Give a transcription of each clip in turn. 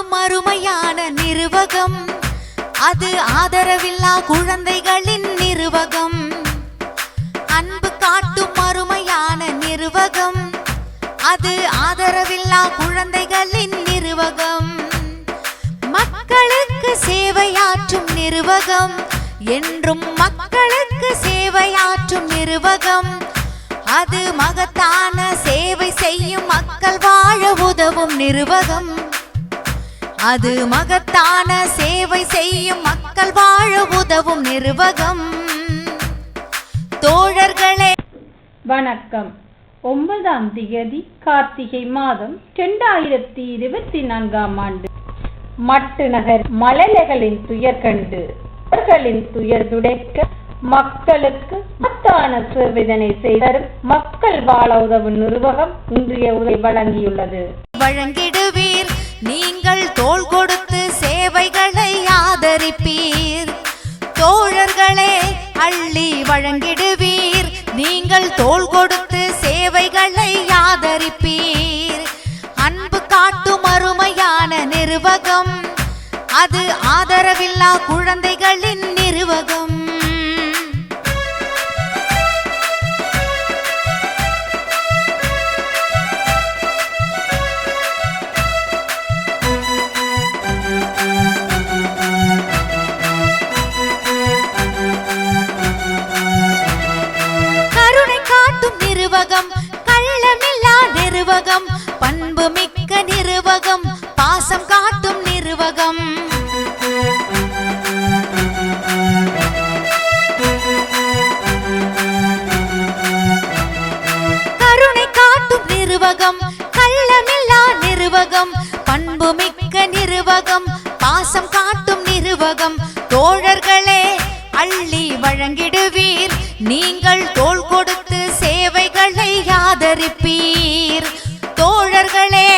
காட்டும் அருமையான நிறுவகம், அது ஆதரவில்லா குழந்தைகளின் நிறுவகம். அன்பு காட்டும் அருமையான நிறுவகம், அது ஆதரவில்லா குழந்தைகளின் நிறுவகம். மக்களுக்கு சேவையாற்றும் நிறுவகம், என்றும் மக்களுக்கு சேவையாற்றும் நிறுவகம். அது மகத்தான சேவை செய்யும் மக்கள் வாழ உதவும் நிறுவகம். அது மகத்தான சேவை செய்யும் மக்கள் வாழ உதவும் நிறுவகம். தோழர்களே வணக்கம். 9ஆம் தேதி கார்த்திகை மாதம் 2024ஆம் ஆண்டு. மட்டு நகர் மழலைகளின் துயர் கண்டு அவர்களின் துயர் துடைக்க மக்களுக்கு மகத்தான சேவைதனை செய்தரும் மக்கள் வாழ உதவும் நிறுவகம் இன்றைய உதவி வழங்கியுள்ளது. வழங்கிடுவீர், நீங்கள் தோள் கொடுத்து சேவைகளை ஆதரிப்பீர். தோழர்களே அள்ளி வழங்கிடுவீர், நீங்கள் தோள் கொடுத்து சேவைகளை ஆதரிப்பீர். அன்பு காட்டும் அருமையான நிறுவகம், அது ஆதரவில்லா குழந்தைகளின் நிறுவகம். கருணை காட்டும் நிறுவகம், கள்ளமில்லா நிறுவகம், பண்பு மிக்க நிறுவகம், பாசம் காட்டும் நிறுவகம். கருணை காட்டும் நிறுவகம், கள்ளமில்லா நிறுவகம், பண்பு மிக்க நிறுவகம், பாசம் காட்டும் நிறுவகம். தோழர்களே அள்ளி வழங்கிடுவீர், நீங்கள் தோள் கொடுத்து சேவைகளை ஆதரிப்பீர். தோழர்களே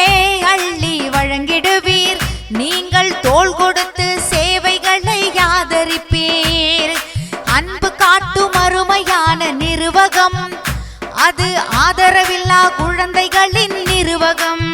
அள்ளி வழங்கிடுவீர், நீங்கள் தோள் கொடுத்து சேவைகளை ஆதரிப்பீர். அன்பு காட்டும் அருமையான நிறுவகம், அது ஆதரவில்லா குழந்தைகளின் நிறுவகம்.